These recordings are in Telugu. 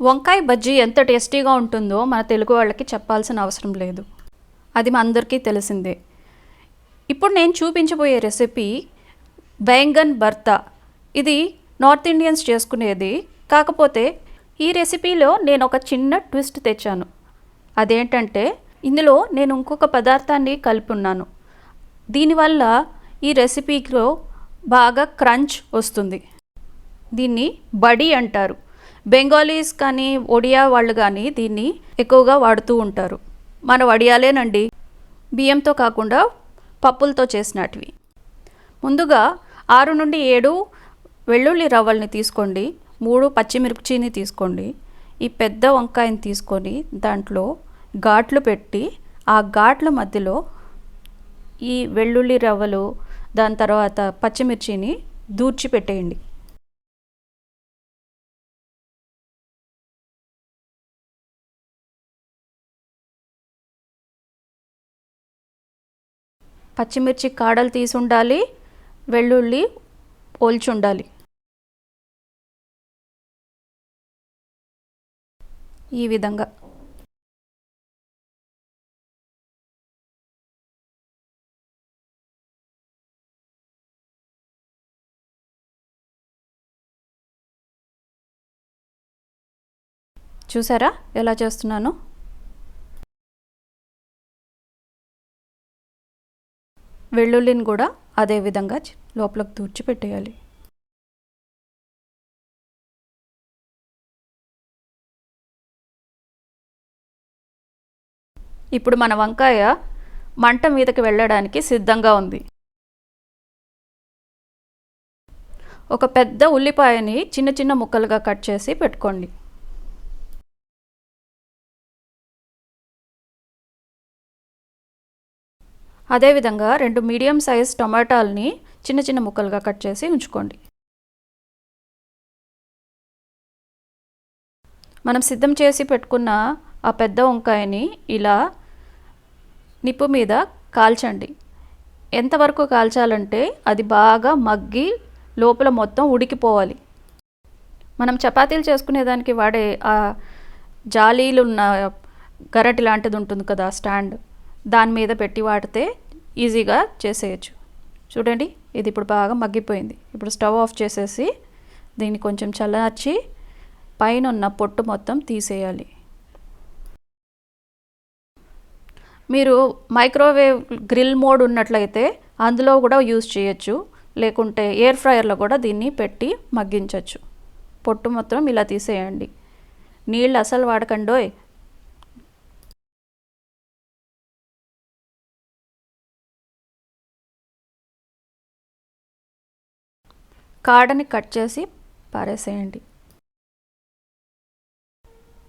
వంకాయ బజ్జీ ఎంత టేస్టీగా ఉంటుందో మన తెలుగు వాళ్ళకి చెప్పాల్సిన అవసరం లేదు. అది మా అందరికీ తెలిసిందే. ఇప్పుడు నేను చూపించబోయే రెసిపీ బైంగన్ భర్తా. ఇది నార్త్ ఇండియన్స్ చేసుకునేది. కాకపోతే ఈ రెసిపీలో నేను ఒక చిన్న ట్విస్ట్ తెచ్చాను. అదేంటంటే ఇందులో నేను ఇంకొక పదార్థాన్ని కలుపున్నాను. దీనివల్ల ఈ రెసిపీలో బాగా క్రంచ్ వస్తుంది. దీన్ని బడి అంటారు. బెంగాలీస్ కానీ ఒడియా వాళ్ళు కానీ దీన్ని ఎక్కువగా వాడుతూ ఉంటారు. మన వడియాలేనండి, బియ్యంతో కాకుండా పప్పులతో చేసినటివి. ముందుగా 6 నుండి 7 వెల్లుల్లి రవ్వల్ని తీసుకోండి. 3 పచ్చిమిర్చిని తీసుకోండి. ఈ పెద్ద వంకాయని తీసుకొని దాంట్లో ఘాట్లు పెట్టి ఆ ఘాట్ల మధ్యలో ఈ వెల్లుల్లి రవ్వలు దాని తర్వాత పచ్చిమిర్చిని దూర్చి పెట్టేయండి. పచ్చిమిర్చి కాడలు తీసి ఉండాలి, వెల్లుల్లి ఒలిచి ఉండాలి. ఈ విధంగా చూసారా ఎలా చేస్తున్నాను? వెల్లుల్లిని కూడా అదే విధంగా లోపలికి దూర్చి పెట్టేయాలి. ఇప్పుడు మన వంకాయ మంట మీదకి వెళ్ళడానికి సిద్ధంగా ఉంది. ఒక పెద్ద ఉల్లిపాయని చిన్న చిన్న ముక్కలుగా కట్ చేసి పెట్టుకోండి. అదేవిధంగా 2 మీడియం సైజ్ టమాటాలని చిన్న చిన్న ముక్కలుగా కట్ చేసి ఉంచుకోండి. మనం సిద్ధం చేసి పెట్టుకున్న ఆ పెద్ద వంకాయని ఇలా నిప్పు మీద కాల్చండి. ఎంతవరకు కాల్చాలంటే అది బాగా మగ్గి లోపల మొత్తం ఉడికిపోవాలి. మనం చపాతీలు చేసుకునేదానికి వాడే ఆ జాలీలు ఉన్న గరటి లాంటిది ఉంటుంది కదా, స్టాండ్, దాని మీద పెట్టి వాడితే ఈజీగా చేసేయచ్చు. చూడండి, ఇది ఇప్పుడు బాగా మగ్గిపోయింది. ఇప్పుడు స్టవ్ ఆఫ్ చేసేసి దీన్ని కొంచెం చల్లార్చి పైన ఉన్న పొట్టు మొత్తం తీసేయాలి. మీరు మైక్రోవేవ్ గ్రిల్ మోడ్ ఉన్నట్లయితే అందులో కూడా యూజ్ చేయొచ్చు, లేకుంటే ఎయిర్ ఫ్రైయర్లో కూడా దీన్ని పెట్టి మగ్గించవచ్చు. పొట్టు మొత్తం ఇలా తీసేయండి. నీళ్ళు అసలు వాడకండోయ్. కాడని కట్ చేసి పారేసేయండి.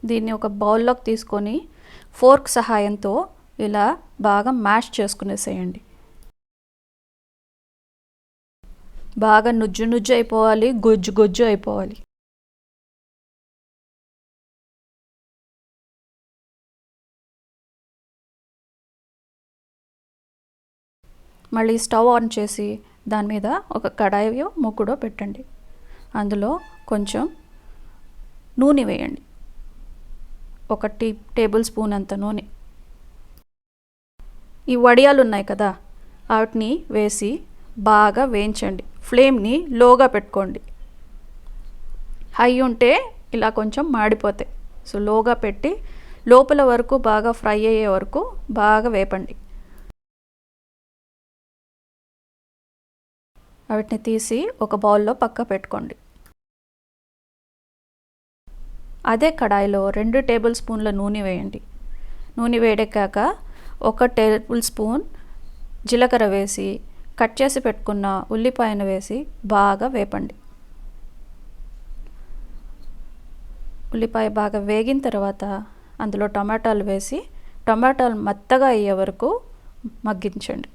దీన్ని ఒక బౌల్లోకి తీసుకొని ఫోర్క్ సహాయంతో ఇలా బాగా మ్యాష్ చేసుకునేసేయండి. బాగా నుజ్జు నుజ్జు అయిపోవాలి, గొజ్జు గొజ్జు అయిపోవాలి. మళ్ళీ స్టవ్ ఆన్ చేసి దాని మీద ఒక కడాయో ముగ్గుడో పెట్టండి. అందులో కొంచెం నూనె వేయండి. 1 టేబుల్ స్పూన్ అంత నూనె. ఈ వడియాలు ఉన్నాయి కదా, వాటిని వేసి బాగా వేయించండి. ఫ్లేమ్ని లోగా పెట్టుకోండి. హై ఉంటే ఇలా కొంచెం మాడిపోతాయి. సో లోగా పెట్టి లోపల వరకు బాగా ఫ్రై అయ్యే వరకు బాగా వేపండి. వాటిని తీసి ఒక బౌల్లో పక్క పెట్టుకోండి. అదే కడాయిలో 2 టేబుల్ స్పూన్ల నూనె వేయండి. నూనె వేడెక్కాక 1 టేబుల్ స్పూన్ జీలకర్ర వేసి కట్ చేసి పెట్టుకున్న ఉల్లిపాయను వేసి బాగా వేపండి. ఉల్లిపాయ బాగా వేగిన తర్వాత అందులో టమాటాలు వేసి టమాటాలు మెత్తగా అయ్యే వరకు మగ్గించండి.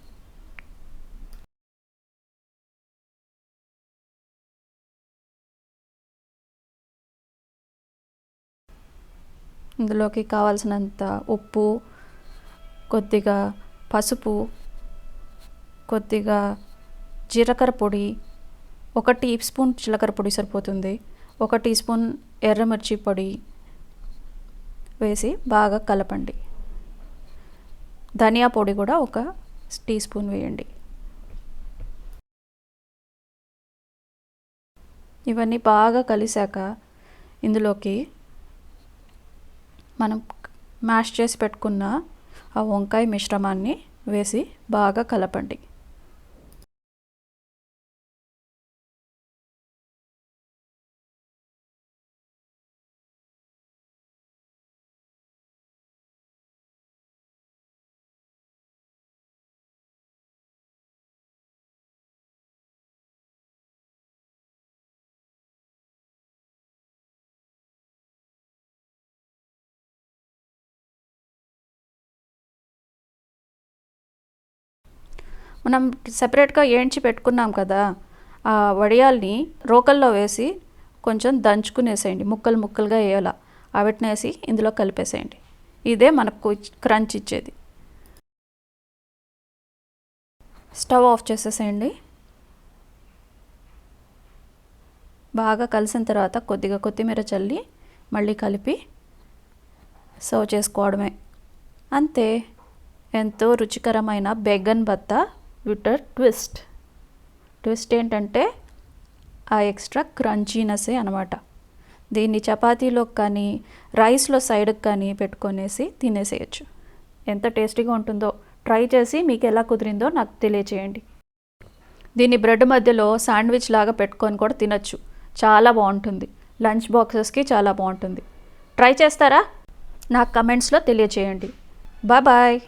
ఇందులోకి కావాల్సినంత ఉప్పు, కొద్దిగా పసుపు, కొద్దిగా జీలకర్ర పొడి, 1 టీ స్పూన్ జీలకర్ర పొడి సరిపోతుంది, 1 టీ స్పూన్ ఎర్రమిర్చి పొడి, వేసి బాగా కలపండి. ధనియా పొడి కూడా 1 టీ స్పూన్ వేయండి. ఇవన్నీ బాగా కలిసాక ఇందులోకి మనం మ్యాష్ చేసి పెట్టుకున్న ఆ వంకాయ మిశ్రమాన్ని వేసి బాగా కలపండి. మనం సెపరేట్గా ఏంచి పెట్టుకున్నాం కదా, ఆ వడియాల్ని రోకల్లో వేసి కొంచెం దంచుకునేసేయండి. ముక్కలు ముక్కలుగా వేయాల. వాటిని వేసి ఇందులో కలిపేసేయండి. ఇదే మనకు క్రంచ్ ఇచ్చేది. స్టవ్ ఆఫ్ చేసేసేయండి. బాగా కలిసిన తర్వాత కొద్దిగా కొత్తిమీర చల్లి మళ్ళీ కలిపి సర్వ్ చేసుకోవడమే. అంతే, ఎంతో రుచికరమైన బేగన్ బత్తా విత్ ట్విస్ట్. ట్విస్ట్ ఏంటంటే ఆ ఎక్స్ట్రా క్రంచీనెస్సే అనమాట. దీన్ని చపాతీలోకి కానీ రైస్లో సైడ్కి కానీ పెట్టుకొనేసి తినేసేయచ్చు. ఎంత టేస్టీగా ఉంటుందో ట్రై చేసి మీకు ఎలా కుదిరిందో నాకు తెలియచేయండి. దీన్ని బ్రెడ్ మధ్యలో శాండ్విచ్ లాగా పెట్టుకొని కూడా తినచ్చు. చాలా బాగుంటుంది. లంచ్ బాక్సెస్కి చాలా బాగుంటుంది. ట్రై చేస్తారా? నాకు కమెంట్స్లో తెలియచేయండి. బాయ్.